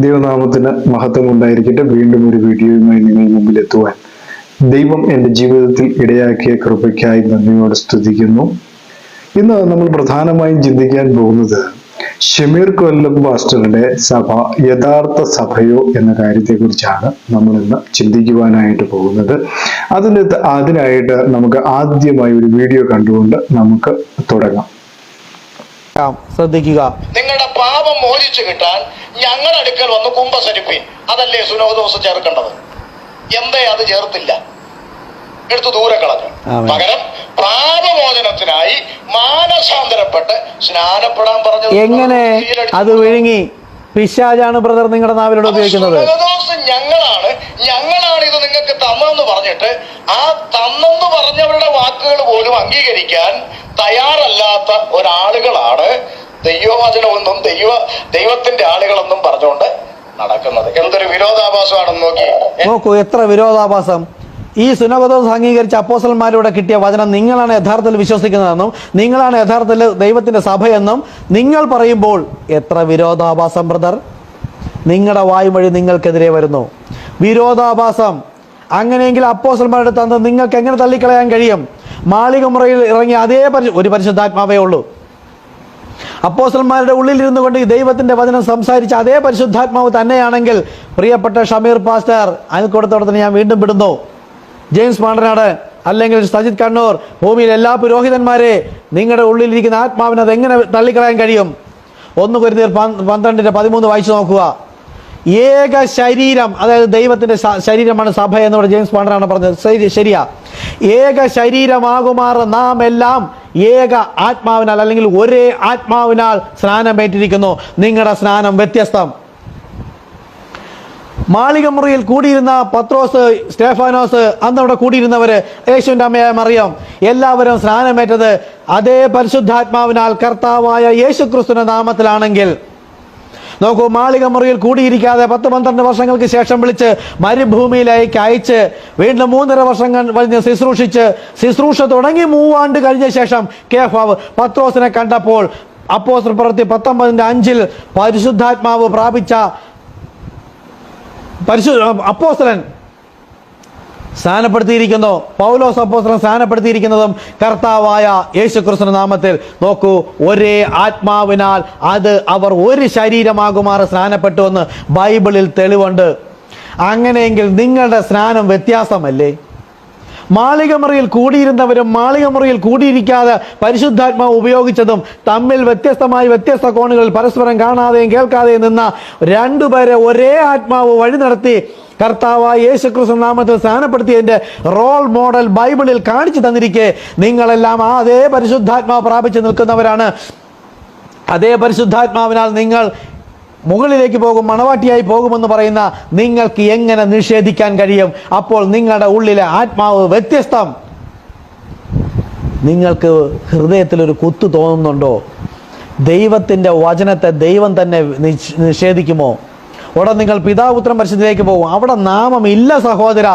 ദൈവനാമത്തിന് മഹത്വം ഉണ്ടായിരിക്കട്ടെ. വീണ്ടും ഒരു വീഡിയോയുമായി നിങ്ങൾ മുമ്പിൽ എത്തുവാൻ ദൈവം എൻ്റെ ജീവിതത്തിൽ ഇടയാക്കിയ കൃപയ്ക്കായി നന്ദിയോടെ സ്തുതിക്കുന്നു. ഇന്ന് നമ്മൾ പ്രധാനമായും ചിന്തിക്കാൻ പോകുന്നത് ഷമീർ കൊല്ലം പാസ്റ്ററുടെ സഭ യഥാർത്ഥ സഭയോ എന്ന കാര്യത്തെക്കുറിച്ചാണ് നമ്മൾ ഇന്ന് ചിന്തിക്കുവാനായിട്ട് പോകുന്നത്. അതിനായിട്ട് നമുക്ക് ആദ്യമായി ഒരു വീഡിയോ കണ്ടുകൊണ്ട് നമുക്ക് തുടങ്ങാം. ശ്രദ്ധിക്കുക. നിങ്ങളുടെ പാപം മോചിച്ചു കിട്ടാൻ ഞങ്ങളുടെ അടുക്കൽ വന്ന് കുമ്പസരിപ്പിൻ. അതല്ലേ സുനോദോസ് ചേർക്കേണ്ടത്? എന്തേ അത് ചേർത്തില്ല? എടുത്തു ദൂരെ കളഞ്ഞു. പകരം പാപമോചനത്തിനായി മാനസാന്തരപ്പെട്ട് സ്നാനപ്പെടാൻ പറഞ്ഞു. എങ്ങനെ അത് വിഴുങ്ങി? പിശാചാണ് ബ്രദർ നിങ്ങളുടെ നാവിലൂടെ ഉപയോഗിക്കുന്നത്. ഞങ്ങളാണ് ഇത് നിങ്ങൾക്ക് തന്നെന്ന് പറഞ്ഞിട്ട് ആ തന്നെന്ന് പറഞ്ഞവരുടെ വാക്കുകൾ പോലും അംഗീകരിക്കാൻ തയ്യാറല്ലാത്ത ഒരാളുകളാണ് ദൈവവചനമൊന്നും ദൈവത്തിന്റെ ആളുകളെന്നും പറഞ്ഞുകൊണ്ട് നടക്കുന്നത്. എന്തൊരു വിരോധാഭാസമാണെന്ന് നോക്കൂ. എത്ര വിരോധാഭാസം! ഈ സുനകദോസ് അംഗീകരിച്ച അപ്പോസ്തലന്മാരിലൂടെ കിട്ടിയ വചനം നിങ്ങളാണ് യഥാർത്ഥത്തിൽ വിശ്വസിക്കുന്നതെന്നും നിങ്ങളാണ് യഥാർത്ഥത്തിൽ ദൈവത്തിന്റെ സഭയെന്നും നിങ്ങൾ പറയുമ്പോൾ എത്ര വിരോധാഭാസം ബ്രദർ! നിങ്ങളുടെ വായുമൊഴി നിങ്ങൾക്കെതിരെ വരുന്നു. വിരോധാഭാസം. അങ്ങനെയെങ്കിൽ അപ്പോസ്തലന്മാരുടെ തന്ന് നിങ്ങൾക്ക് എങ്ങനെ തള്ളിക്കളയാൻ കഴിയും? മാളിക മുറിയിൽ ഇറങ്ങി അതേ ഒരു പരിശുദ്ധാത്മാവേ ഉള്ളൂ. അപ്പോസ്തലന്മാരുടെ ഉള്ളിലിരുന്നു കൊണ്ട് ദൈവത്തിന്റെ വചനം സംസാരിച്ച അതേ പരിശുദ്ധാത്മാവ് തന്നെയാണെങ്കിൽ പ്രിയപ്പെട്ട ഷമീർ പാസ്റ്റർ അയൽക്കൂടത്തോടത്തിന് ഞാൻ വീണ്ടും വിടുന്നു. ജെയിംസ് മാണ്ടനാട് അല്ലെങ്കിൽ സജിത് കണ്ണൂർ, ഭൂമിയിൽ എല്ലാ പുരോഹിതന്മാരെ, നിങ്ങളുടെ ഉള്ളിലിരിക്കുന്ന ആത്മാവിനെ അതെങ്ങനെ തള്ളിക്കളയാൻ കഴിയും? 1 കൊരിന്ത്യർ 12:13 വായിച്ചു നോക്കുക. ഏക ശരീരം, അതായത് ദൈവത്തിന്റെ ശരീരമാണ് സഭ എന്നോട് ജെയിംസ് പാണ്ടനാണ് പറഞ്ഞത്. ശരിയാ. ഏക ശരീരമാകുമാറ് നാം എല്ലാം ഏക ആത്മാവിനാൽ അല്ലെങ്കിൽ ഒരേ ആത്മാവിനാൽ സ്നാനമേറ്റിരിക്കുന്നു. നിങ്ങളുടെ സ്നാനം വ്യത്യസ്തം. മാളിക മുറിയിൽ കൂടിയിരുന്ന പത്രോസ്, സ്റ്റേഫാനോസ്, അന്നവിടെ കൂടിയിരുന്നവര്, യേശുവിന്റെ അമ്മയായ മറിയം, എല്ലാവരും സ്നാനമേറ്റത് അതേ പരിശുദ്ധാത്മാവിനാൽ കർത്താവായ യേശുക്രിസ്തുവിന്റെ നാമത്തിലാണെങ്കിൽ നോക്കൂ, മാളിക മുറിയിൽ കൂടിയിരിക്കാതെ 10-12 വർഷങ്ങൾക്ക് ശേഷം വിളിച്ച് മരുഭൂമിയിലേക്ക് അയച്ച് വീണ്ടും 3.5 വർഷം കഴിഞ്ഞ് ശുശ്രൂഷ തുടങ്ങി 3 ആണ്ട് കഴിഞ്ഞ ശേഷം കേഫാവ് പത്രോസിനെ കണ്ടപ്പോൾ അപ്പോസ്തലപ്രവൃത്തി 19:5 പരിശുദ്ധാത്മാവ് പ്രാപിച്ച അപ്പോസ്തലൻ സ്ഥാനപ്പെടുത്തിയിരിക്കുന്നു. പൗലോസ് അപ്പോസ്തലൻ സ്ഥാനപ്പെടുത്തിയിരിക്കുന്നതും കർത്താവായ യേശുക്രിസ്തുവിന്റെ നാമത്തിൽ. നോക്കൂ, ഒരേ ആത്മാവിനാൽ അവർ ഒരു ശരീരമാകുമാറ് സ്നാനപ്പെട്ടുവെന്ന് ബൈബിളിൽ തെളിവുണ്ട്. അങ്ങനെയെങ്കിൽ നിങ്ങളുടെ സ്നാനം വ്യത്യാസമല്ലേ? മാളികമുറിയിൽ കൂടിയിരുന്നവരും മാളികമുറിയിൽ കൂടിയിരിക്കാതെ പരിശുദ്ധാത്മാവ് ഉപയോഗിച്ചതും തമ്മിൽ വ്യത്യസ്ത കോണുകളിൽ പരസ്പരം കാണാതെയും കേൾക്കാതെയും നിന്ന 2 പേരെ ഒരേ ആത്മാവ് വഴി നടത്തി കർത്താവായ യേശുക്രിസ്തു നാമത്തിൽ സ്ഥാനപ്പെടുത്തിയതിന്റെ റോൾ മോഡൽ ബൈബിളിൽ കാണിച്ചു തന്നിരിക്കെ നിങ്ങളെല്ലാം അതേ പരിശുദ്ധാത്മാവ് പ്രാപിച്ചു നിൽക്കുന്നവരാണ്. അതേ പരിശുദ്ധാത്മാവിനാൽ നിങ്ങൾ മുകളിലേക്ക് പോകും, മണവാട്ടിയായി പോകുമെന്ന് പറയുന്ന നിങ്ങൾക്ക് എങ്ങനെ നിഷേധിക്കാൻ കഴിയും? അപ്പോൾ നിങ്ങളുടെ ഉള്ളിലെ ആത്മാവ് വ്യത്യസ്തം. നിങ്ങൾക്ക് ഹൃദയത്തിലൊരു കുത്തു തോന്നുന്നുണ്ടോ? ദൈവത്തിന്റെ വചനത്തെ ദൈവം തന്നെ നിഷേധിക്കുമോ? ഉടൻ നിങ്ങൾ പിതാപുത്രൻ പരിശുദ്ധിയിലേക്ക് പോകും. അവിടെ നാമം ഇല്ല സഹോദര.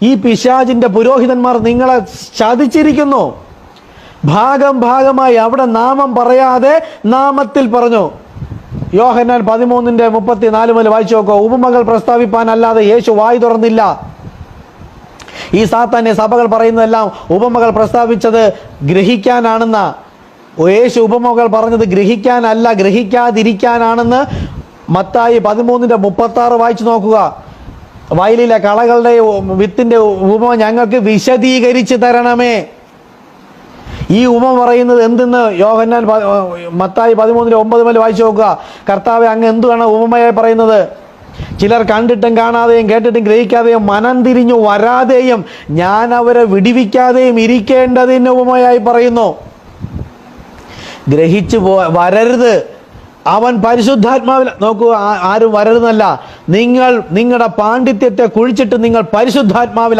ഈ പിശാചിന്റെ പുരോഹിതന്മാർ നിങ്ങളെ ചതിച്ചിരിക്കുന്നു. ഭാഗമായി അവിടെ നാമം പറയാതെ നാമത്തിൽ പറഞ്ഞു. യോഹന്നാൻ 13:34 മുതൽ വായിച്ചു നോക്കോ. ഉപമകൾ പ്രസ്താവിപ്പാൻ അല്ലാതെ യേശു വായി തുറന്നില്ല. ഈ സാത്താന്യ സഭകൾ പറയുന്നതെല്ലാം ഉപമകൾ പ്രസ്താവിച്ചത് ഗ്രഹിക്കാനാണെന്ന. യേശു ഉപമകൾ പറഞ്ഞത് ഗ്രഹിക്കാനല്ല, ഗ്രഹിക്കാതിരിക്കാനാണെന്ന് മത്തായി 13:36 വായിച്ചു നോക്കുക. വയലിലെ കളകളുടെ വിത്തിന്റെ ഉപമ ഞങ്ങൾക്ക് വിശദീകരിച്ച് തരണമേ. ഈ ഉപമ പറയുന്നത് എന്തെന്ന് യോഹന്നാൻ മത്തായി 13:9 മുതൽ വായിച്ചു നോക്കുക. കർത്താവെ, അങ്ങ് എന്തുവാണ് ഉപമയായി പറയുന്നത്? ചിലർ കണ്ടിട്ടും കാണാതെയും കേട്ടിട്ടും ഗ്രഹിക്കാതെയും മനം തിരിഞ്ഞു വരാതെയും ഞാൻ അവരെ വിടിവിക്കാതെയും ഇരിക്കേണ്ടതിന് ഉപമയായി പറയുന്നു. ഗ്രഹിച്ചു വരരുത്. അവൻ പരിശുദ്ധാത്മാവിൽ. നോക്കൂ, ആരും വരരുന്നല്ല. നിങ്ങളുടെ പാണ്ഡിത്യത്തെ കുഴിച്ചിട്ട് നിങ്ങൾ പരിശുദ്ധാത്മാവിൽ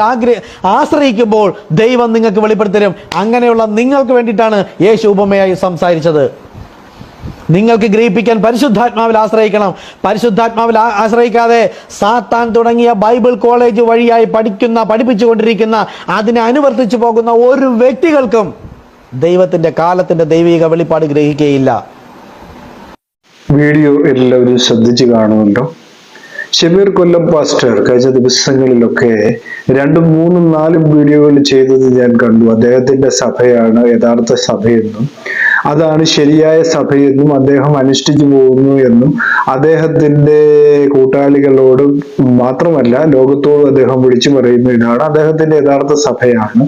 ആശ്രയിക്കുമ്പോൾ ദൈവം നിങ്ങൾക്ക് വെളിപ്പെടുത്തരും. അങ്ങനെയുള്ള നിങ്ങൾക്ക് വേണ്ടിയിട്ടാണ് യേശു ഉപമയായി സംസാരിച്ചത്. നിങ്ങൾക്ക് ഗ്രഹിപ്പിക്കാൻ പരിശുദ്ധാത്മാവിൽ ആശ്രയിക്കണം. പരിശുദ്ധാത്മാവിൽ ആശ്രയിക്കാതെ സാത്താൻ തുടങ്ങിയ ബൈബിൾ കോളേജ് വഴിയായി പഠിപ്പിച്ചുകൊണ്ടിരിക്കുന്ന അതിനെ അനുവർത്തിച്ചു പോകുന്ന ഒരു വ്യക്തികൾക്കും ദൈവത്തിന്റെ കാലത്തിന്റെ ദൈവിക വെളിപ്പാട് ഗ്രഹിക്കുകയില്ല. വീഡിയോ എല്ലാവരും ശ്രദ്ധിച്ച് കാണുമല്ലോ. ഷമീർ കൊല്ലം പാസ്റ്റർ കഴിഞ്ഞ ദിവസങ്ങളിലൊക്കെ 2, 3, 4 വീഡിയോകൾ ചെയ്തത് ഞാൻ കണ്ടു. അദ്ദേഹത്തിന്റെ സഭയാണ് യഥാർത്ഥ സഭയെന്നും അതാണ് ശരിയായ സഭയെന്നും അദ്ദേഹം അനുഷ്ഠിച്ചു പോകുന്നു എന്നും അദ്ദേഹത്തിന്റെ കൂട്ടാളികളോട് മാത്രമല്ല ലോകത്തോട് അദ്ദേഹം വിളിച്ചു പറയുന്നു, ഇതാണ് അദ്ദേഹത്തിന്റെ യഥാർത്ഥ സഭയാണ്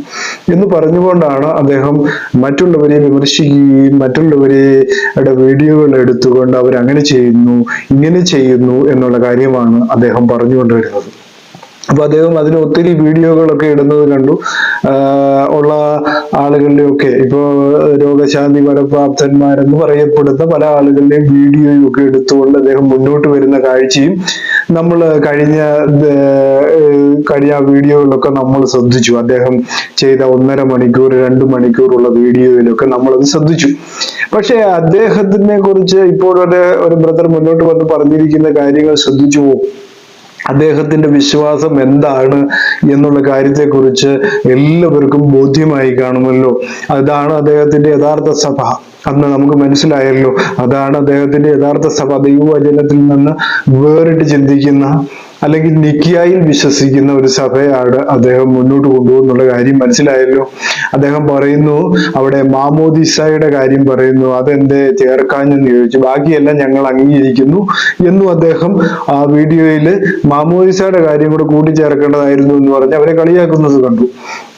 എന്ന് പറഞ്ഞുകൊണ്ടാണ് അദ്ദേഹം മറ്റുള്ളവരെ വിമർശിക്കുകയും മറ്റുള്ളവരുടെ വീഡിയോകൾ എടുത്തുകൊണ്ട് അവരങ്ങനെ ചെയ്യുന്നു ഇങ്ങനെ ചെയ്യുന്നു എന്നുള്ള കാര്യമാണ് അദ്ദേഹം പറഞ്ഞുകൊണ്ടുവരുന്നത്. അപ്പൊ അദ്ദേഹം അതിന് ഒത്തിരി വീഡിയോകളൊക്കെ ഇടുന്നത് കണ്ടു. ഉള്ള ആളുകളുടെയൊക്കെ ഇപ്പോ രോഗശാന്തി വരപ്രാപ്തന്മാരെന്ന് പറയപ്പെടുന്ന പല ആളുകളുടെയും വീഡിയോയും ഒക്കെ എടുത്തുകൊണ്ട് അദ്ദേഹം മുന്നോട്ട് വരുന്ന കാഴ്ചയും നമ്മൾ കഴിഞ്ഞ വീഡിയോയിലൊക്കെ നമ്മൾ ശ്രദ്ധിച്ചു. അദ്ദേഹം ചെയ്ത 1.5 മണിക്കൂർ 2 മണിക്കൂറുള്ള വീഡിയോയിലൊക്കെ നമ്മളത് ശ്രദ്ധിച്ചു. പക്ഷെ അദ്ദേഹത്തിനെ കുറിച്ച് ഇപ്പോൾ ഒരു ബ്രദർ മുന്നോട്ട് വന്ന് പറഞ്ഞിരിക്കുന്ന കാര്യങ്ങൾ ശ്രദ്ധിച്ചു പോകും. അദ്ദേഹത്തിന്റെ വിശ്വാസം എന്താണ് എന്നുള്ള കാര്യത്തെക്കുറിച്ച് എല്ലാവർക്കും ബോധ്യമായി കാണുമല്ലോ. അതാണ് അദ്ദേഹത്തിന്റെ യഥാർത്ഥ സഭ. അന്ന് നമുക്ക് മനസ്സിലായല്ലോ, അതാണ് അദ്ദേഹത്തിന്റെ യഥാർത്ഥ സഭ. ദൈവവചനത്തിൽ നിന്ന് വേറിട്ട് ചിന്തിക്കുന്ന അല്ലെങ്കിൽ നിക്കിയായിൽ വിശ്വസിക്കുന്ന ഒരു സഭയാണ് അദ്ദേഹം മുന്നോട്ട് കൊണ്ടുപോകുന്നുള്ള കാര്യം മനസ്സിലായല്ലോ. അദ്ദേഹം പറയുന്നു, അവിടെ മാമോദിസയുടെ കാര്യം പറയുന്നു, അതെന്തേ ചേർക്കാഞ്ഞെന്ന് ചോദിച്ചു. ബാക്കിയെല്ലാം ഞങ്ങൾ അംഗീകരിക്കുന്നു എന്നും അദ്ദേഹം ആ വീഡിയോയിൽ മാമോദിസയുടെ കാര്യം കൂടെ കൂട്ടിച്ചേർക്കേണ്ടതായിരുന്നു എന്ന് പറഞ്ഞ് അവരെ കളിയാക്കുന്നത് കണ്ടു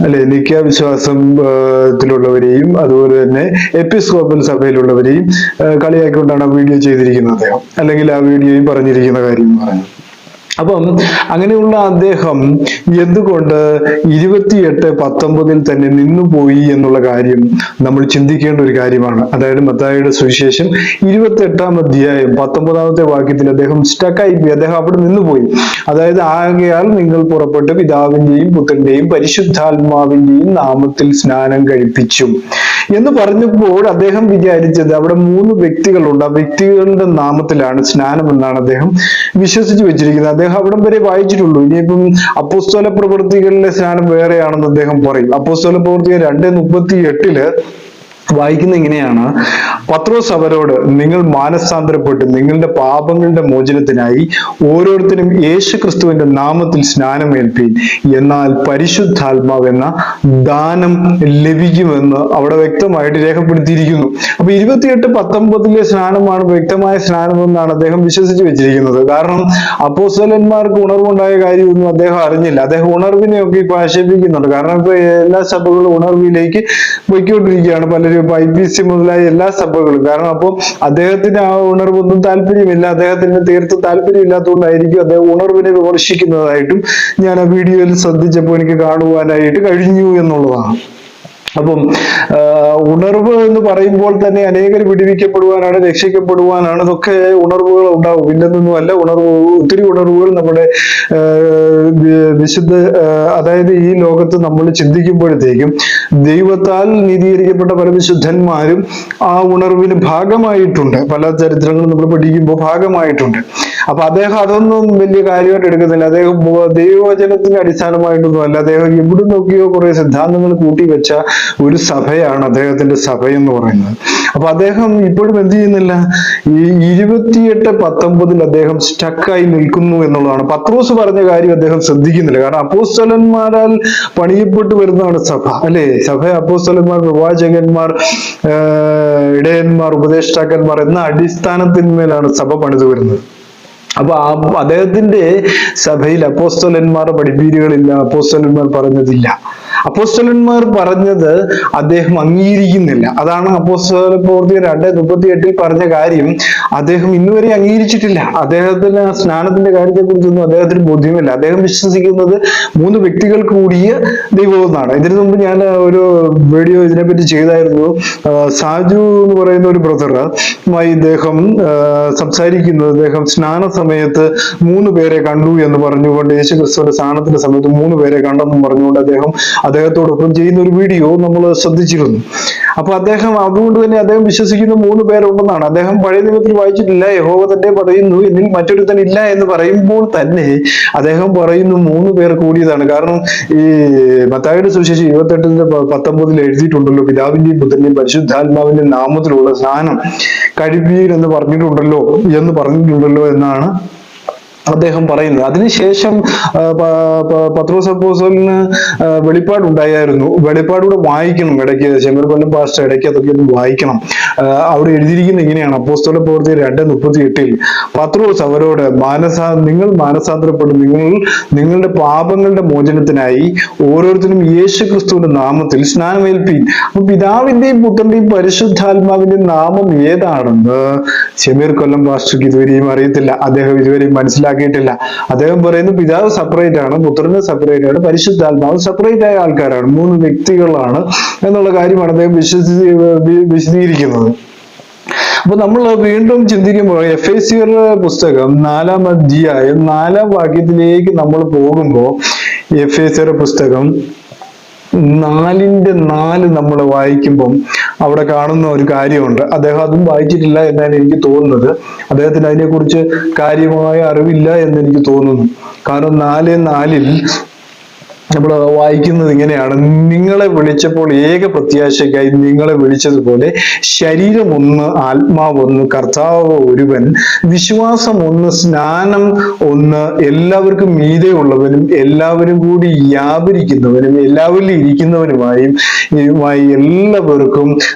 അല്ലെ. നിക്കിയ വിശ്വാസത്തിലുള്ളവരെയും അതുപോലെ തന്നെ എപ്പിസ്കോപ്പൽ സഭയിലുള്ളവരെയും കളിയാക്കിക്കൊണ്ടാണ് ആ വീഡിയോ ചെയ്തിരിക്കുന്നത് അദ്ദേഹം, അല്ലെങ്കിൽ ആ വീഡിയോയിൽ പറഞ്ഞിരിക്കുന്ന കാര്യം പറഞ്ഞു. അപ്പം അങ്ങനെയുള്ള അദ്ദേഹം എന്തുകൊണ്ട് 28:19 തന്നെ നിന്നുപോയി എന്നുള്ള കാര്യം നമ്മൾ ചിന്തിക്കേണ്ട ഒരു കാര്യമാണ്. അതായത് മത്തായിയുടെ സുവിശേഷം 28-ാം അധ്യായം 19-ാമത്തെ വാക്യത്തിൽ അദ്ദേഹം സ്റ്റക്കായി പോയി, അദ്ദേഹം അവിടെ നിന്നുപോയി. അതായത് ആകയാൽ നിങ്ങൾ പുറപ്പെട്ട് പിതാവിന്റെയും പുത്രന്റെയും പരിശുദ്ധാത്മാവിന്റെയും നാമത്തിൽ സ്നാനം കഴിപ്പിച്ചു എന്ന് പറഞ്ഞപ്പോൾ അദ്ദേഹം വിചാരിച്ചത് അവിടെ 3 വ്യക്തികളുണ്ട്, ആ വ്യക്തികളുടെ നാമത്തിലാണ് സ്നാനം എന്നാണ് അദ്ദേഹം വിശ്വസിച്ച് വെച്ചിരിക്കുന്നത്. അദ്ദേഹം അവിടം വരെ വായിച്ചിട്ടുള്ളൂ. ഇനിയിപ്പം അപ്പോസ്തല പ്രവൃത്തികളിലെ സ്നാനം വേറെയാണെന്ന് അദ്ദേഹം പറയും. അപ്പോസ്തല പ്രവൃത്തികൾ 2:38 വായിക്കുന്ന ഇങ്ങനെയാണ്, പത്രോസ് അവരോട്, നിങ്ങൾ മാനസാന്തരപ്പെട്ട് നിങ്ങളുടെ പാപങ്ങളുടെ മോചനത്തിനായി ഓരോരുത്തരും യേശു ക്രിസ്തുവിന്റെ നാമത്തിൽ സ്നാനമേൽപ്പീൻ, എന്നാൽ പരിശുദ്ധാത്മാവ് എന്ന ദാനം ലഭിക്കുമെന്ന് അവിടെ വ്യക്തമായിട്ട് രേഖപ്പെടുത്തിയിരിക്കുന്നു. അപ്പൊ 28:19 സ്നാനമാണ് വ്യക്തമായ സ്നാനമെന്നാണ് അദ്ദേഹം വിശ്വസിച്ച് വെച്ചിരിക്കുന്നത്. കാരണം അപ്പോസ്തലന്മാർക്ക് ഉണർവുണ്ടായ കാര്യമൊന്നും അദ്ദേഹം അറിഞ്ഞില്ല. അദ്ദേഹം ഉണർവിനെയൊക്കെ ഇപ്പൊ ആക്ഷേപിക്കുന്നുണ്ട്. കാരണം ഇപ്പൊ എല്ലാ സഭകളും ഉണർവിലേക്ക് പോയിക്കൊണ്ടിരിക്കുകയാണ്, പലരും IPC മുതലായ എല്ലാ സഭകളും. കാരണം അപ്പോൾ അദ്ദേഹത്തിന് ആ ഉണർവൊന്നും താല്പര്യമില്ല, അദ്ദേഹത്തിന് തീർത്തും താല്പര്യമില്ലാത്തതുകൊണ്ടായിരിക്കും അദ്ദേഹം ഉണർവിനെ വിമർശിക്കുന്നതായിട്ടും ഞാൻ ആ വീഡിയോയിൽ ശ്രദ്ധിച്ചപ്പോൾ എനിക്ക് കാണുവാനായിട്ട് കഴിഞ്ഞു എന്നുള്ളതാണ്. അപ്പം ഉണർവ് എന്ന് പറയുമ്പോൾ തന്നെ അനേകർ വിടുവിക്കപ്പെടുവാനാണ്, രക്ഷിക്കപ്പെടുവാനാണ്, ഇതൊക്കെ ഉണർവുകൾ ഉണ്ടാവും, ഇല്ലെന്നൊന്നുമല്ല. ഒത്തിരി ഉണർവുകൾ നമ്മുടെ വിശുദ്ധ അതായത് ഈ ലോകത്ത് നമ്മൾ ചിന്തിക്കുമ്പോഴത്തേക്കും ദൈവത്താൽ നീതീകരിക്കപ്പെട്ട പല വിശുദ്ധന്മാരും ആ ഉണർവിന് ഭാഗമായിട്ടുണ്ട്. പല ചരിത്രങ്ങളും നമ്മൾ പഠിക്കുമ്പോൾ ഭാഗമായിട്ടുണ്ട്. അപ്പൊ അദ്ദേഹം അതൊന്നും വലിയ കാര്യമായിട്ട് എടുക്കുന്നില്ല. അദ്ദേഹം ദൈവവചനത്തിന്റെ അടിസ്ഥാനമായിട്ടൊന്നും അല്ല, അദ്ദേഹം എവിടെ നോക്കിയോ കുറെ സിദ്ധാന്തങ്ങൾ കൂട്ടി വെച്ച ഒരു സഭയാണ് അദ്ദേഹത്തിന്റെ സഭ എന്ന് പറയുന്നത്. അപ്പൊ അദ്ദേഹം ഇപ്പോഴും എന്ത് ചെയ്യുന്നില്ല, ഈ 28:19 അദ്ദേഹം സ്റ്റക്കായി നിൽക്കുന്നു എന്നുള്ളതാണ്. പത്രോസ് പറഞ്ഞ കാര്യം അദ്ദേഹം ശ്രദ്ധിക്കുന്നില്ല. കാരണം അപ്പോസ്തലന്മാരാൽ പണിയപ്പെട്ടു വരുന്നതാണ് സഭ അല്ലെ. സഭ അപ്പോസ്തലന്മാർ, പ്രവാചകന്മാർ, ഇടയന്മാർ, ഉപദേഷ്ടാക്കന്മാർ എന്ന അടിസ്ഥാനത്തിന്മേലാണ് സഭ പണിതു വരുന്നത്. അപ്പൊ അദ്ദേഹത്തിന്റെ സഭയിൽ അപ്പോസ്തലന്മാർ പഠിപ്പീരുകളില്ല, അപ്പോസ്തലന്മാർ പറഞ്ഞതില്ല. അപ്പോസ്തലന്മാർ പറഞ്ഞത് അദ്ദേഹം അംഗീകരിക്കുന്നില്ല. അതാണ് അപ്പോസ്തല പ്രവൃത്തികൾ 2:38 പറഞ്ഞ കാര്യം അദ്ദേഹം ഇന്നുവരെ അംഗീകരിച്ചിട്ടില്ല. അദ്ദേഹത്തിന് സ്നാനത്തിന്റെ കാര്യത്തെക്കുറിച്ചൊന്നും അദ്ദേഹത്തിന് ബോധ്യമില്ല. അദ്ദേഹം വിശ്വസിക്കുന്നത് 3 വ്യക്തികൾ കൂടിയ ദൈവം എന്നാണ്. ഇതിനു മുമ്പ് ഞാൻ ഒരു വീഡിയോ ഇതിനെപ്പറ്റി ചെയ്തായിരുന്നു. സാജു എന്ന് പറയുന്ന ഒരു ബ്രദറുമായി ഇദ്ദേഹം സംസാരിക്കുന്നത്, അദ്ദേഹം സ്നാന സമയത്ത് 3 പേരെ കണ്ടു എന്ന് പറഞ്ഞുകൊണ്ട്, യേശു ക്രിസ്തുവിന്റെ സ്നാനത്തിന്റെ സമയത്ത് 3 പേരെ കണ്ടെന്നും പറഞ്ഞുകൊണ്ട് അദ്ദേഹത്തോടൊപ്പം ചെയ്യുന്ന ഒരു വീഡിയോ നമ്മൾ ശ്രദ്ധിച്ചിരുന്നു. അപ്പൊ അതുകൊണ്ട് തന്നെ അദ്ദേഹം വിശ്വസിക്കുന്ന 3 പേരുണ്ടെന്നാണ്. അദ്ദേഹം പഴയ നിയമത്തിൽ വായിച്ചിട്ടില്ല, യഹോവ തന്നെ പറയുന്നു എന്നിൽ മറ്റൊരുത്തൻ ഇല്ല എന്ന് പറയുമ്പോൾ തന്നെ അദ്ദേഹം പറയുന്നു 3 പേർ കൂടിയതാണ്. കാരണം ഈ മത്തായിയുടെ സുവിശേഷം 28:19 എഴുതിയിട്ടുണ്ടല്ലോ, പിതാവിന്റെയും പുത്രന്റെയും പരിശുദ്ധാത്മാവിന്റെ നാമത്തിലുള്ള സ്നാനം കഴിപ്പീൻ എന്ന് പറഞ്ഞിട്ടുണ്ടല്ലോ എന്നാണ് അദ്ദേഹം പറയുന്നത്. അതിനുശേഷം പത്രോസ് അപ്പോസ്തലന് വെളിപ്പാടുണ്ടായിരുന്നു. വെളിപ്പാടൂടെ വായിക്കണം ഇടയ്ക്ക്. ശമീർ കൊല്ലം പാസ്റ്റർ ഇടയ്ക്ക് അതൊക്കെ ഒന്ന് വായിക്കണം. അവിടെ എഴുതിയിരിക്കുന്നത് ഇങ്ങനെയാണ്. അപ്പോസ്തല പ്രവൃത്തി 2:38 പത്രോസ് അവരോട് നിങ്ങൾ മാനസാന്തരപ്പെടും, നിങ്ങളുടെ പാപങ്ങളുടെ മോചനത്തിനായി ഓരോരുത്തരും യേശു ക്രിസ്തുവിന്റെ നാമത്തിൽ സ്നാനമേൽപ്പീൻ. അപ്പൊ പിതാവിന്റെയും പുത്രന്റെയും പരിശുദ്ധാത്മാവിന്റെയും നാമം ഏതാണെന്ന് ശമീർ കൊല്ലം പാസ്റ്റർക്ക് ഇതുവരെയും അറിയത്തില്ല. അദ്ദേഹം ഇതുവരെയും മനസ്സിലാക്കിയിട്ടില്ല. അദ്ദേഹം പറയുന്നു പിതാവ് സെപ്പറേറ്റ് ആണ്, പുത്രന് സെപ്പറേറ്റ് ആണ്, പരിശുദ്ധാത്മാവ് സെപ്പറേറ്റ് ആയ ആൾക്കാരാണ്, 3 വ്യക്തികളാണ് എന്നുള്ള കാര്യമാണ് അദ്ദേഹം വിശദീകരിക്കുന്നത്. അപ്പൊ നമ്മൾ വീണ്ടും ചിന്തിക്കുമ്പോൾ എഫേസ്യരുടെ പുസ്തകം 4-ാം അധ്യായം 4-ാം വാക്യത്തിലേക്ക് നമ്മൾ പോകുമ്പോൾ എഫേസ്യരുടെ പുസ്തകം 4:4 നമ്മൾ വായിക്കുമ്പം അവിടെ കാണുന്ന ഒരു കാര്യമുണ്ട്. അദ്ദേഹം അതും വായിച്ചിട്ടില്ല എന്നാണ് എനിക്ക് തോന്നുന്നത്. അദ്ദേഹത്തിന് അതിനെക്കുറിച്ച് കാര്യമായ അറിവില്ല എന്ന് എനിക്ക് തോന്നുന്നു. കാരണം 4:4 നമ്മൾ വായിക്കുന്നത് ഇങ്ങനെയാണ്: നിങ്ങളെ വിളിച്ചപ്പോൾ ഏക പ്രത്യാശയ്ക്കായി നിങ്ങളെ വിളിച്ചതുപോലെ ശരീരം ഒന്ന്, ആത്മാവ് ഒന്ന്, കർത്താവ് ഒരുവൻ, വിശ്വാസം ഒന്ന്, സ്നാനം ഒന്ന്, എല്ലാവർക്കും മീതെ ഉള്ളവനും എല്ലാവരും കൂടി വ്യാപരിക്കുന്നവനും എല്ലാവരിലും ഇരിക്കുന്നവനുമായി എല്ലാവർക്കും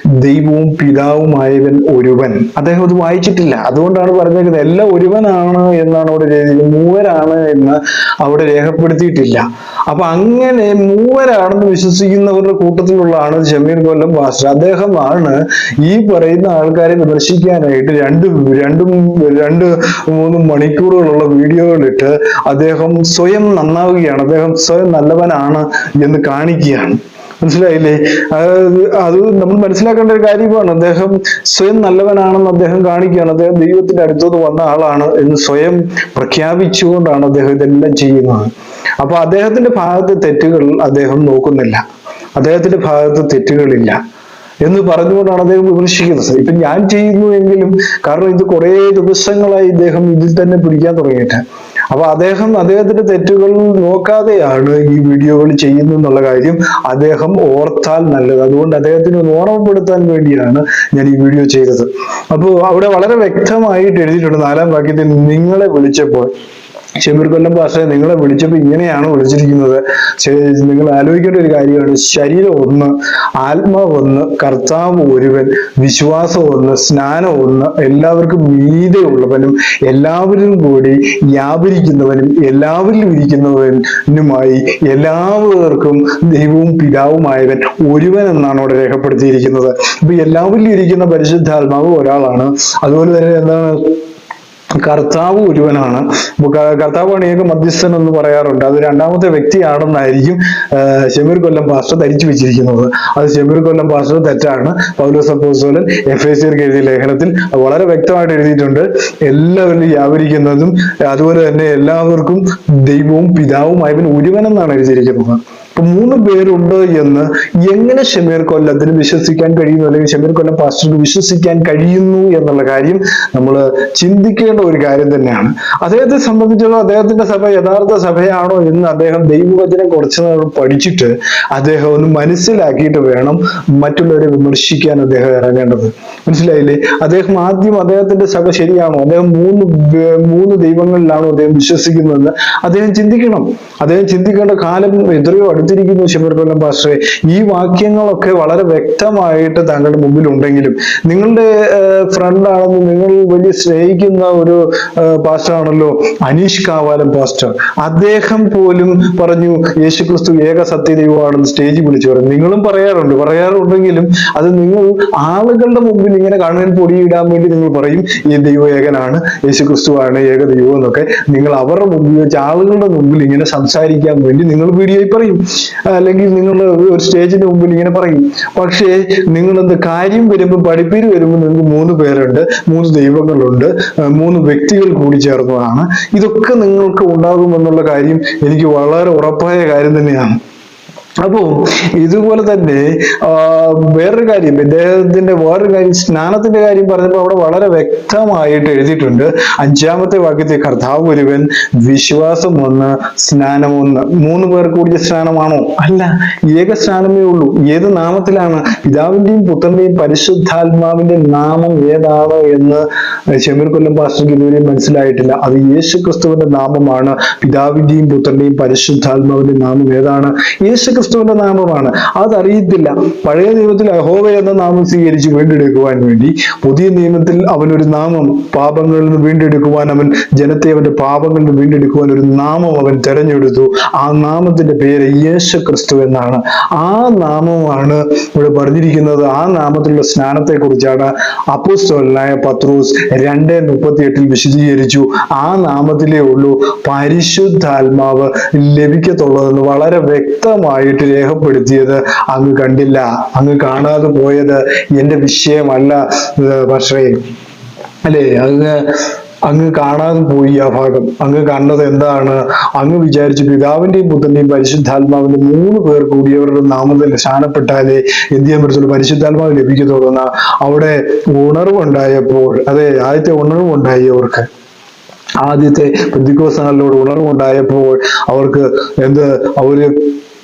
ദൈവവും പിതാവുമായവൻ ഒരുവൻ. അദ്ദേഹം അത് വായിച്ചിട്ടില്ല. അതുകൊണ്ടാണ് പറഞ്ഞേക്കുന്നത് എല്ലാം ഒരുവനാണ് എന്നാണ് അവിടെ മൂവരാണ് എന്ന് അവിടെ രേഖപ്പെടുത്തിയിട്ടില്ല. അപ്പൊ അങ്ങനെ മൂവരാണെന്ന് വിശ്വസിക്കുന്നവരുടെ കൂട്ടത്തിലുള്ളതാണ് ശമീർ കൊല്ലം പാസ്റ്റർ. അദ്ദേഹമാണ് ഈ പറയുന്ന ആൾക്കാരെ വിമർശിക്കാനായിട്ട് 2-3 മണിക്കൂറുകളുള്ള വീഡിയോകളിട്ട് അദ്ദേഹം സ്വയം നന്നാവുകയാണ്. അദ്ദേഹം സ്വയം നല്ലവനാണ് എന്ന് കാണിക്കുകയാണ്. മനസ്സിലായില്ലേ? അത് നമ്മൾ മനസ്സിലാക്കേണ്ട ഒരു കാര്യമാണ്. അദ്ദേഹം സ്വയം നല്ലവനാണെന്ന് അദ്ദേഹം കാണിക്കുകയാണ്. അദ്ദേഹം ദൈവത്തിന്റെ അടുത്തോട്ട് വന്ന ആളാണ് എന്ന് സ്വയം പ്രഖ്യാപിച്ചുകൊണ്ടാണ് അദ്ദേഹം ഇതെല്ലാം ചെയ്യുന്നത്. അപ്പൊ അദ്ദേഹത്തിന്റെ ഭാഗത്ത് തെറ്റുകൾ അദ്ദേഹം നോക്കുന്നില്ല, അദ്ദേഹത്തിന്റെ ഭാഗത്ത് തെറ്റുകളില്ല എന്ന് പറഞ്ഞുകൊണ്ടാണ് അദ്ദേഹം വിമർശിക്കുന്നത്. ഇപ്പൊ ഞാൻ ചെയ്യുന്നു എങ്കിലും, കാരണം ഇത് കുറെ ദിവസങ്ങളായി ഇദ്ദേഹം ഇതിൽ തന്നെ പിടിക്കാൻ തുടങ്ങിയിട്ട്. അപ്പൊ അദ്ദേഹത്തിന്റെ തെറ്റുകൾ നോക്കാതെയാണ് ഈ വീഡിയോകൾ ചെയ്യുന്നു എന്നുള്ള കാര്യം അദ്ദേഹം ഓർത്താൽ നല്ലത്. അതുകൊണ്ട് അദ്ദേഹത്തിന് ഓർമ്മപ്പെടുത്താൻ വേണ്ടിയാണ് ഞാൻ ഈ വീഡിയോ ചെയ്തത്. അപ്പോൾ അവിടെ വളരെ വ്യക്തമായിട്ട് എഴുതിയിട്ടുണ്ട് 4-ാം വാക്യത്തിൽ, നിങ്ങളെ വിളിച്ചപ്പോൾ ശമീർ കൊല്ലം പാസ്റ്ററെ നിങ്ങളെ വിളിച്ചപ്പോൾ ഇങ്ങനെയാണ് വിളിച്ചിരിക്കുന്നത്. നിങ്ങൾ ആലോചിക്കേണ്ട ഒരു കാര്യമാണ്. ശരീരം ഒന്ന്, ആത്മാവ് ഒന്ന്, കർത്താവ് ഒരുവൻ, വിശ്വാസം ഒന്ന്, സ്നാനം ഒന്ന്, എല്ലാവർക്കും മീതെ ഉള്ളവനും എല്ലാവരും കൂടി വ്യാപരിക്കുന്നവനും എല്ലാവരിലും ഇരിക്കുന്നവനുമായി എല്ലാവർക്കും ദൈവവും പിതാവുമായവൻ ഒരുവൻ എന്നാണ് അവിടെ രേഖപ്പെടുത്തിയിരിക്കുന്നത്. അപ്പൊ എല്ലാവരിലും ഇരിക്കുന്ന പരിശുദ്ധാത്മാവ് ഒരാളാണ്. അതുപോലെ തന്നെ എന്താണ്, കർത്താവ് ഒരുവനാണ്. കർത്താവാണ് ഏക മധ്യസ്ഥൻ എന്ന് പറയാറുണ്ട്. അത് 2ാമത്തെ വ്യക്തിയാണെന്നായിരിക്കും ശമീർ കൊല്ലം പാസ്റ്റർ ധരിച്ചു വെച്ചിരിക്കുന്നത്. അത് ശമീർ കൊല്ലം പാസ്റ്റർ തെറ്റാണ്. പൗലോസ് അപ്പോസ്തലൻ എഫേസ്യർക്ക് എഴുതിയ ലേഖനത്തിൽ വളരെ വ്യക്തമായിട്ട് എഴുതിയിട്ടുണ്ട്. എല്ലാവരിലും വ്യാപരിക്കുന്നതും അതുപോലെ തന്നെ എല്ലാവർക്കും ദൈവവും പിതാവുമായവൻ ഒരുവനെന്നാണ് എഴുതിയിരിക്കുന്നത്. 3 പേരുണ്ട് എന്ന് എങ്ങനെ ശമീർ കൊല്ലത്തിന് വിശ്വസിക്കാൻ കഴിയുന്നു, അല്ലെങ്കിൽ ശമീർ കൊല്ലം പാസ്റ്റർക്ക് വിശ്വസിക്കാൻ കഴിയുന്നു എന്നുള്ള കാര്യം നമ്മൾ ചിന്തിക്കേണ്ട ഒരു കാര്യം തന്നെയാണ്. അദ്ദേഹത്തെ സംബന്ധിച്ചിടത്തോളം അദ്ദേഹത്തിന്റെ സഭ യഥാർത്ഥ സഭയാണോ എന്ന് അദ്ദേഹം ദൈവവചനം കുറച്ച് നാൾ പഠിച്ചിട്ട് അദ്ദേഹം ഒന്ന് മനസ്സിലാക്കിയിട്ട് വേണം മറ്റുള്ളവരെ വിമർശിക്കാൻ അദ്ദേഹം ഇറങ്ങേണ്ടത്. മനസ്സിലായില്ലേ? അദ്ദേഹം ആദ്യം അദ്ദേഹത്തിന്റെ സഭ ശരിയാണോ, അദ്ദേഹം 3 ദൈവങ്ങളിലാണോ അദ്ദേഹം വിശ്വസിക്കുന്നതെന്ന് അദ്ദേഹം ചിന്തിക്കണം. അദ്ദേഹം ചിന്തിക്കേണ്ട കാലം എത്രയോ അടുത്തിരിക്കുന്നു. ശമീർ കൊല്ലം പാസ്റ്ററെ, ഈ വാക്യങ്ങളൊക്കെ വളരെ വ്യക്തമായിട്ട് താങ്കളുടെ മുമ്പിൽ ഉണ്ടെങ്കിലും, നിങ്ങളുടെ ഫ്രണ്ടാണെന്ന് നിങ്ങൾ വലിയ സ്നേഹിക്കുന്ന ഒരു പാസ്റ്റർ ആണല്ലോ അനീഷ് കാവാലം പാസ്റ്റർ. അദ്ദേഹം പോലും പറഞ്ഞു യേശുക്രിസ്തു ഏക സത്യദൈവമാണെന്ന് സ്റ്റേജിൽ വിളിച്ചു പറഞ്ഞു. നിങ്ങളും പറയാറുണ്ടെങ്കിലും അത് നിങ്ങൾ ആളുകളുടെ മുമ്പിൽ ഇങ്ങനെ കണ്ണിൽ പൊടിയിടാൻ വേണ്ടി നിങ്ങൾ പറയും ഈ ദൈവം ഏകനാണ്, യേശുക്രിസ്തുവാണ് ഏക ദൈവം എന്നൊക്കെ നിങ്ങൾ അവരുടെ മുമ്പിൽ വെച്ച് ആളുകളുടെ മുമ്പിൽ ഇങ്ങനെ സംസാരിക്കാൻ വേണ്ടി നിങ്ങൾ വീഡിയോയിൽ പറയും, അല്ലെങ്കിൽ നിങ്ങൾ ഒരു സ്റ്റേജിന്റെ മുമ്പിൽ ഇങ്ങനെ പറയും. പക്ഷേ നിങ്ങളെന്ത് കാര്യം വരുമ്പോൾ, പഠിപ്പീര് വരുമ്പോൾ നിങ്ങൾക്ക് 3 പേരുണ്ട്, 3 ദൈവങ്ങളുണ്ട്, 3 വ്യക്തികൾ കൂടി ചേർന്നതാണ്. ഇതൊക്കെ നിങ്ങൾക്ക് ഉണ്ടാകുമെന്നുള്ള കാര്യം എനിക്ക് വളരെ ഉറപ്പായ കാര്യം തന്നെയാണ്. അപ്പോൾ ഇതുപോലെ തന്നെ വേറൊരു കാര്യം, ഇദ്ദേഹത്തിന്റെ വേറൊരു കാര്യം, സ്നാനത്തിന്റെ കാര്യം പറഞ്ഞപ്പോൾ അവിടെ വളരെ വ്യക്തമായിട്ട് എഴുതിയിട്ടുണ്ട്. 5-ാമത്തെ വാക്യത്തിൽ കർത്താവ് ഒരുവൻ, വിശ്വാസം ഒന്ന്, സ്നാനം ഒന്ന്. 3 പേർ കൂടിയ സ്നാനമാണോ? അല്ല, ഏക സ്നാനമേ ഉള്ളൂ. ഏത് നാമത്തിലാണ്? പിതാവിന്റെയും പുത്രന്റെയും പരിശുദ്ധാത്മാവിന്റെ നാമം ഏതാണ് എന്ന് ഷമീർ കൊല്ലം പാസ്റ്റർക്ക് ഇതുവരെ മനസ്സിലായിട്ടില്ല. അത് യേശു ക്രിസ്തുവിന്റെ നാമമാണ്. പിതാവിന്റെയും പുത്രന്റെയും പരിശുദ്ധാത്മാവിന്റെ നാമം ഏതാണ്? യേശു ക്രിസ്തുവിന്റെ നാമമാണ്. അതറിയത്തില്ല. പഴയ നിയമത്തിൽ യഹോവ എന്ന നാമം സ്വീകരിച്ച് വീണ്ടെടുക്കുവാൻ വേണ്ടി, പുതിയ നിയമത്തിൽ അവനൊരു നാമം, പാപങ്ങളിൽ നിന്ന് വീണ്ടെടുക്കുവാൻ, അവൻ ജനത്തെ അവന്റെ പാപങ്ങളിൽ നിന്ന് വീണ്ടെടുക്കുവാൻ ഒരു നാമം അവൻ തെരഞ്ഞെടുത്തു. ആ നാമത്തിന്റെ പേര് യേശു ക്രിസ്തു എന്നാണ്. ആ നാമമാണ് ഇവിടെ പറഞ്ഞിരിക്കുന്നത്. ആ നാമത്തിലുള്ള സ്നാനത്തെ കുറിച്ചാണ് അപ്പോസ്തലനായ പത്രോസ് 2:38 വിശദീകരിച്ചു. ആ നാമത്തിലേ ഉള്ളൂ പരിശുദ്ധാത്മാവ് ലഭിക്കത്തുള്ളതെന്ന് വളരെ വ്യക്തമായിട്ട് രേഖപ്പെടുത്തിയത് അങ്ങ് കണ്ടില്ല. അങ്ങ് കാണാതെ പോയത് എന്റെ വിഷയമല്ല പക്ഷേ, അല്ലേ? അങ്ങ് കാണാതെ പോയി ആ ഭാഗം. അങ്ങ് കണ്ടത് എന്താണ്? അങ്ങ് വിചാരിച്ചു പിതാവിന്റെയും പുത്രന്റെയും പരിശുദ്ധാത്മാവിന്റെ 3 പേർ കൂടിയവരുടെ നാമത്തിൽ സ്നാനപ്പെട്ടാലേ എന്ത് ചെയ്യാൻ പറ്റത്തുള്ളൂ, പരിശുദ്ധാത്മാവ് ലഭിക്കത്തുള്ളൂ. അവിടെ ഉണർവുണ്ടായപ്പോൾ, അതെ, ആദ്യത്തെ ഉണർവുണ്ടായി അവർക്ക്. ആദ്യത്തെ പെന്തിക്കോസ്ത് നാളിലൂടെ ഉണർവുണ്ടായപ്പോൾ അവർക്ക് അവര്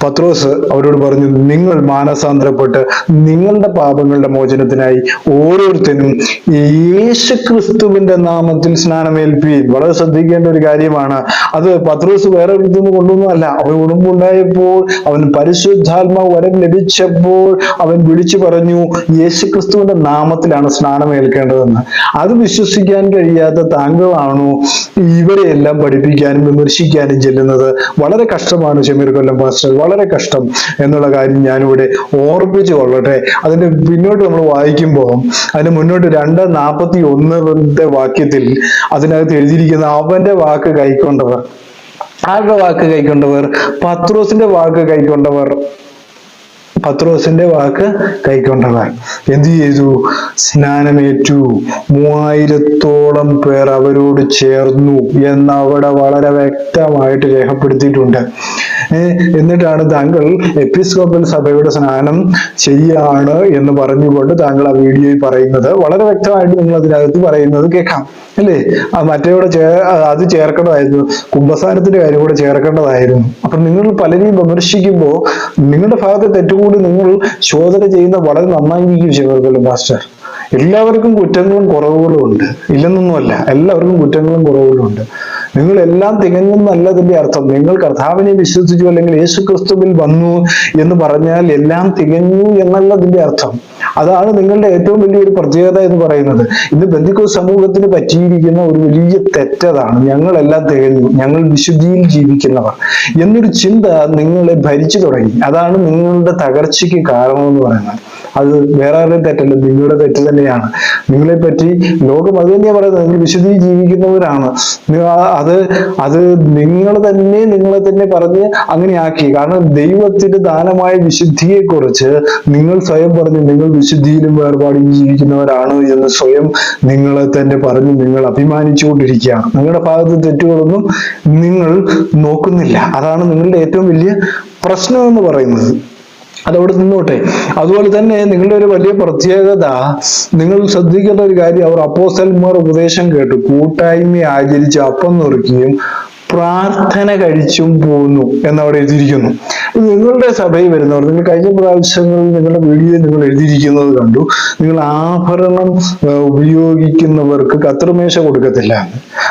പത്രോസ് അവരോട് പറഞ്ഞു, നിങ്ങൾ മാനസാന്തരപ്പെട്ട് നിങ്ങളുടെ പാപങ്ങളുടെ മോചനത്തിനായി ഓരോരുത്തരും യേശുക്രിസ്തുവിന്റെ നാമത്തിൽ സ്നാനമേൽപ്പീൻ. വളരെ ശ്രദ്ധിക്കേണ്ട ഒരു കാര്യമാണ് അത്. പത്രോസ് വേറെ ഒരിടത്തുനിന്ന് കൊണ്ടൊന്നുമല്ല. അവൻ ഉണർവുണ്ടായപ്പോൾ, അവൻ പരിശുദ്ധാത്മാവ് വരം ലഭിച്ചപ്പോൾ അവൻ വിളിച്ചു പറഞ്ഞു, യേശുക്രിസ്തുവിന്റെ നാമത്തിലാണ് സ്നാനമേൽക്കേണ്ടതെന്ന്. അത് വിശ്വസിക്കാൻ കഴിയാത്ത താങ്കളാണോ ഇവരെയെല്ലാം പഠിപ്പിക്കാനും വിമർശിക്കാനും ചെല്ലുന്നത്? വളരെ കഷ്ടമാണ് ഷമീർ കൊല്ലം പാസ്റ്റർ, വളരെ കഷ്ടം എന്നുള്ള കാര്യം ഞാനിവിടെ ഓർപ്പിച്ചു കൊള്ളട്ടെ. അതിന്റെ പിന്നോട്ട് നമ്മൾ വായിക്കുമ്പോൾ, അതിന് മുന്നോട്ട് 2:41 വാക്യത്തിൽ അതിനകത്ത് എഴുതിയിരിക്കുന്ന അവന്റെ വാക്ക് കൈക്കൊണ്ടവർ. ആരുടെ വാക്ക് കൈക്കൊണ്ടവർ? പത്രോസിന്റെ വാക്ക് കൈക്കൊണ്ടവർ. പത്രോസിന്റെ വാക്ക് കൈക്കൊണ്ടവർ എന്ത് ചെയ്തു? സ്നാനമേറ്റു. 3000-ഓളം പേർ അവരോട് ചേർന്നു എന്ന് അവിടെ വളരെ വ്യക്തമായിട്ട് രേഖപ്പെടുത്തിയിട്ടുണ്ട്. എന്നിട്ടാണ് താങ്കൾ എപ്പിസ്കോപ്പൽ സഭയുടെ സ്നാനം ശരിയാണ് എന്ന് പറഞ്ഞുകൊണ്ട് താങ്കൾ ആ വീഡിയോയിൽ പറയുന്നത്. വളരെ വ്യക്തമായിട്ട് നിങ്ങൾ അതിനകത്ത് പറയുന്നത് കേൾക്കാം, അല്ലേ? മറ്റേവിടെ അത് ചേർക്കേണ്ടതായിരുന്നു, കുംഭസാരത്തിന്റെ കാര്യം കൂടെ ചേർക്കേണ്ടതായിരുന്നു. അപ്പൊ നിങ്ങൾ പലരെയും വിമർശിക്കുമ്പോൾ നിങ്ങളുടെ ഭാഗത്തെ തെറ്റുകൂടി നിങ്ങൾ ശോധന ചെയ്യുന്ന വളരെ നന്നായിരിക്കും ഷമീർ പാസ്റ്റർ. എല്ലാവർക്കും കുറ്റങ്ങളും കുറവുകളും ഉണ്ട്, ഇല്ലെന്നൊന്നുമല്ല. എല്ലാവർക്കും കുറ്റങ്ങളും കുറവുകളും ഉണ്ട്. നിങ്ങൾ എല്ലാം തികഞ്ഞെന്നല്ല അതിന്റെ അർത്ഥം. നിങ്ങൾ കർത്താവിനെ വിശ്വസിച്ചു അല്ലെങ്കിൽ യേശു ക്രിസ്തുവിൽ വന്നു എന്ന് പറഞ്ഞാൽ എല്ലാം തികഞ്ഞു എന്നല്ല അതിന്റെ അർത്ഥം. അതാണ് നിങ്ങളുടെ ഏറ്റവും വലിയൊരു പ്രത്യേകത എന്ന് പറയുന്നത്. ഇന്ന് പെന്തിക്കോസ്ത് സമൂഹത്തിന് പറ്റിയിരിക്കുന്ന ഒരു വലിയ തെറ്റതാണ്, ഞങ്ങളെല്ലാം തികഞ്ഞു, ഞങ്ങൾ വിശുദ്ധിയിൽ ജീവിക്കുന്നവർ എന്നൊരു ചിന്ത നിങ്ങളെ ഭരിച്ചു തുടങ്ങി. അതാണ് നിങ്ങളുടെ തകർച്ചയ്ക്ക് കാരണമെന്ന് പറയുന്നത്. അത് വേറെ ആരുടെയും തെറ്റല്ല, നിങ്ങളുടെ തെറ്റ് തന്നെയാണ്. നിങ്ങളെ പറ്റി ലോകം അത് തന്നെയാണ് പറയുന്നത്, നിങ്ങൾ വിശുദ്ധിയിൽ ജീവിക്കുന്നവരാണ്. അത് നിങ്ങളെ തന്നെ പറഞ്ഞ് അങ്ങനെ ആക്കി. കാരണം ദൈവത്തിന്റെ ദാനമായ വിശുദ്ധിയെ കുറിച്ച് നിങ്ങൾ സ്വയം പറഞ്ഞു നിങ്ങൾ വിശുദ്ധിയിലും വേർപാടിലും ജീവിക്കുന്നവരാണ് എന്ന് സ്വയം നിങ്ങളെ തന്നെ പറഞ്ഞ് നിങ്ങൾ അഭിമാനിച്ചുകൊണ്ടിരിക്കുകയാണ്. നിങ്ങളുടെ ഭാഗത്ത് തെറ്റുകളൊന്നും നിങ്ങൾ നോക്കുന്നില്ല. അതാണ് നിങ്ങളുടെ ഏറ്റവും വലിയ പ്രശ്നം എന്ന് പറയുന്നത്. അതവിടെ നിന്നോട്ടെ. അതുപോലെ തന്നെ നിങ്ങളുടെ ഒരു വലിയ പ്രത്യേകത, നിങ്ങൾ ശ്രദ്ധിക്കേണ്ട ഒരു കാര്യം, അവർ അപ്പോസ്തലന്മാർ ഉപദേശം കേട്ടു, കൂട്ടായ്മ ആചരിച്ച് അപ്പം നുറുക്കിയും പ്രാർത്ഥന കഴിച്ചും പോന്നു എന്നവിടെ എഴുതിയിരിക്കുന്നു. നിങ്ങളുടെ സഭയിൽ വരുന്നവർ, നിങ്ങൾ കഴിഞ്ഞ പ്രാവശ്യങ്ങളിൽ നിങ്ങളുടെ വീഡിയോയിൽ നിങ്ങൾ എഴുതിയിരിക്കുന്നത് കണ്ടു, നിങ്ങൾ ആഭരണം ഉപയോഗിക്കുന്നവർക്ക് കത്രിമേശ കൊടുക്കത്തില്ല.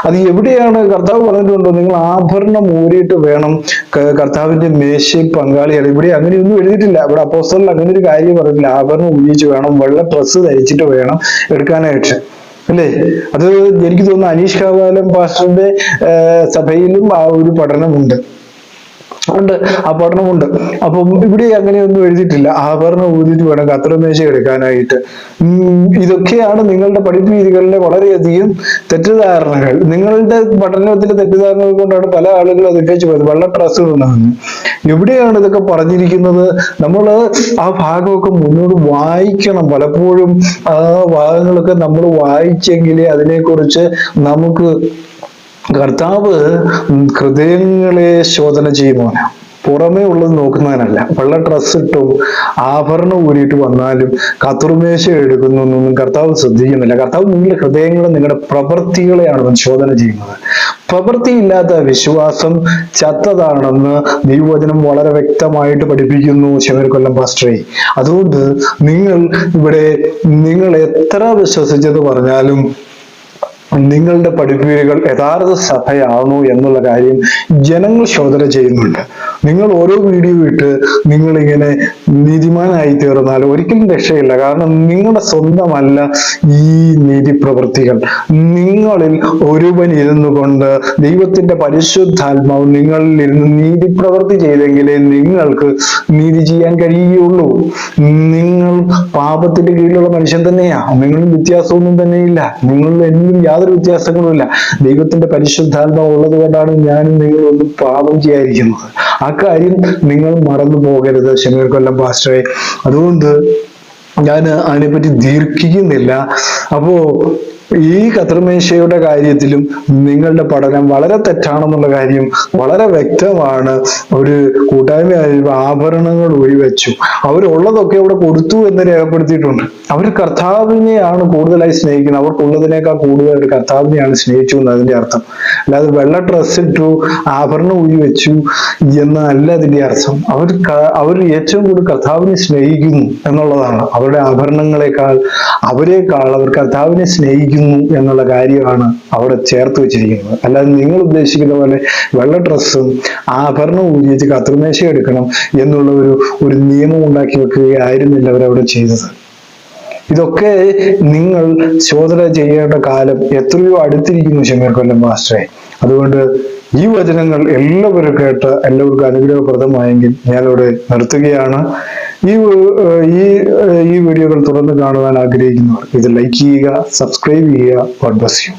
അത് എവിടെയാണ് കർത്താവ് പറഞ്ഞിട്ടുണ്ടോ? നിങ്ങൾ ആഭരണം ഊരിയിട്ട് വേണം കർത്താവിന്റെ മേശയിൽ പങ്കാളിയാണ്. ഇവിടെ അങ്ങനെയൊന്നും എഴുതിയിട്ടില്ല. ഇവിടെ അപ്പോസ്തലൻ അങ്ങനെ ഒരു കാര്യം പറഞ്ഞിട്ടില്ല. ആഭരണം ഉപയോഗിച്ച് വേണം, വെള്ള ഡ്രസ്സ് ധരിച്ചിട്ട് വേണം എടുക്കാനായിട്ട്, അല്ലേ? അത് എനിക്ക് തോന്നുന്നു അനീഷ് കാവാലം പാസ്റ്ററിന്റെ സഭയിലും ആ ഒരു പഠനമുണ്ട്. ആ പഠനമുണ്ട്. അപ്പം ഇവിടെ അങ്ങനെയൊന്നും എഴുതിയിട്ടില്ല. ആഭരണം ഊതിയിട്ട് വേണം കത്രിമേശ എടുക്കാനായിട്ട്. ഇതൊക്കെയാണ് നിങ്ങളുടെ പഠിപ്പ് രീതികളിലെ വളരെയധികം തെറ്റിദ്ധാരണകൾ. നിങ്ങളുടെ പഠനത്തിലെ തെറ്റിദ്ധാരണകൾ കൊണ്ടാണ് പല ആളുകളും അത് ഇട്ടേച്ച് പോയത്, വെള്ള ഡ്രസ്സ് ഇടണമെന്ന്. എവിടെയാണ് ഇതൊക്കെ പറഞ്ഞിരിക്കുന്നത്? നമ്മൾ ആ ഭാഗമൊക്കെ മുന്നോട്ട് വായിക്കണം. പലപ്പോഴും ആ ഭാഗങ്ങളൊക്കെ നമ്മൾ വായിച്ചെങ്കിലേ അതിനെക്കുറിച്ച് നമുക്ക്, കർത്താവ് ഹൃദയങ്ങളെ ശോധന ചെയ്യുവാനാണ്. പുറമേ ഉള്ളത് നോക്കുന്നതിനല്ല. വെള്ള ഡ്രസ് ഇട്ടും ആഭരണം ഊരിയിട്ട് വന്നാലും കർത്തൃമേശ എടുക്കുന്നൊന്നും കർത്താവ് ശ്രദ്ധിക്കുന്നില്ല. കർത്താവ് നിങ്ങളുടെ ഹൃദയങ്ങളെ, നിങ്ങളുടെ പ്രവൃത്തികളെയാണ് പരിശോധന ചെയ്യുന്നത്. പ്രവൃത്തിയില്ലാത്ത വിശ്വാസം ചത്തതാണെന്ന് ദൈവവചനം വളരെ വ്യക്തമായിട്ട് പഠിപ്പിക്കുന്നു ശമീർ പാസ്റ്ററെ. അതുകൊണ്ട് നിങ്ങൾ എത്ര വിശ്വസിച്ചത് പറഞ്ഞാലും നിങ്ങളുടെ പഠിപ്പീരുകൾ യഥാർത്ഥ സഭയാണോ എന്നുള്ള കാര്യം ജനങ്ങൾ ശോധന ചെയ്യുന്നുണ്ട്. നിങ്ങൾ ഓരോ വീഡിയോ ഇട്ട് നിങ്ങളിങ്ങനെ നീതിമാനായി തീർന്നാൽ ഒരിക്കലും രക്ഷയില്ല. കാരണം നിങ്ങളുടെ സ്വന്തമല്ല ഈ നീതി പ്രവൃത്തികൾ. നിങ്ങളിൽ ഒരുവൻ ഇരുന്നു കൊണ്ട് ദൈവത്തിന്റെ പരിശുദ്ധാത്മാവ് നിങ്ങളിൽ ഇരുന്ന് നീതി പ്രവൃത്തി ചെയ്തെങ്കിലേ നിങ്ങൾക്ക് നീതി ചെയ്യാൻ കഴിയുകയുള്ളൂ. നിങ്ങൾ പാപത്തിന്റെ കീഴിലുള്ള മനുഷ്യൻ തന്നെയാ. നിങ്ങളിൽ വ്യത്യാസമൊന്നും തന്നെയില്ല. നിങ്ങളിൽ എന്നും യാതൊരു വ്യത്യാസങ്ങളുമില്ല. ദൈവത്തിന്റെ പരിശുദ്ധാത്മാവ് ഉള്ളത് കൊണ്ടാണ് ഞാനും നിങ്ങളൊന്നും പാപം ചെയ്യാതിരിക്കുന്നത്. ആ കാര്യം നിങ്ങൾ മറന്നു പോകരുത് ശമീർ പാസ്റ്ററെ. അതുകൊണ്ട് ഞാൻ അതിനെപ്പറ്റി ദീർഘിക്കുന്നില്ല. അപ്പോ ഈ കർത്തൃമേശയുടെ കാര്യത്തിലും നിങ്ങളുടെ പഠനം വളരെ തെറ്റാണെന്നുള്ള കാര്യം വളരെ വ്യക്തമാണ്. ഒരു കൂട്ടായ്മ ആഭരണങ്ങൾ ഒഴിവെച്ചു, അവരുള്ളതൊക്കെ അവിടെ കൊടുത്തു എന്ന് രേഖപ്പെടുത്തിയിട്ടുണ്ട്. അവർ കർത്താവിനെയാണ് കൂടുതലായി സ്നേഹിക്കുന്നത്. അവർക്കുള്ളതിനേക്കാൾ കൂടുതൽ അവർ കർത്താവിനെയാണ് സ്നേഹിച്ചു എന്ന് അതിന്റെ അർത്ഥം. അല്ലാതെ വെള്ള ഡ്രസ് ഇട്ടു ആഭരണം ഒഴിവെച്ചു എന്നല്ല അതിന്റെ അർത്ഥം. അവർ ഏറ്റവും കൂടുതൽ കർത്താവിനെ സ്നേഹിക്കുന്നു എന്നുള്ളതാണ്. അവരുടെ ആഭരണങ്ങളെക്കാൾ അവർ കർത്താവിനെ സ്നേഹിക്കുന്നു എന്നുള്ള കാര്യമാണ് അവിടെ ചേർത്ത് വെച്ചിരിക്കുന്നത്. അല്ലാതെ നിങ്ങൾ ഉദ്ദേശിക്കുന്ന പോലെ വെള്ള ഡ്രസ്സും ആഭരണം ഊരിച്ച് കർത്തൃമേശ എടുക്കണം എന്നുള്ള ഒരു നിയമം ഉണ്ടാക്കി വെക്കുകയായിരുന്നില്ല അവരവിടെ ചെയ്തത്. ഇതൊക്കെ നിങ്ങൾ ശോധന ചെയ്യേണ്ട കാലം എത്രയോ അടുത്തിരിക്കുന്നു ശമീർ പാസ്റ്ററെ. അതുകൊണ്ട് ഈ വചനങ്ങൾ എല്ലാവരും കേട്ട് എല്ലാവർക്കും അനുഗ്രഹപ്രദമായെങ്കിൽ ഞാനിവിടെ നിർത്തുകയാണ്. ഈ വീഡിയോകൾ തുടർന്ന് കാണുവാൻ ആഗ്രഹിക്കുന്നവർ ഇത് ലൈക്ക് ചെയ്യുക, സബ്സ്ക്രൈബ് ചെയ്യുക. God bless you.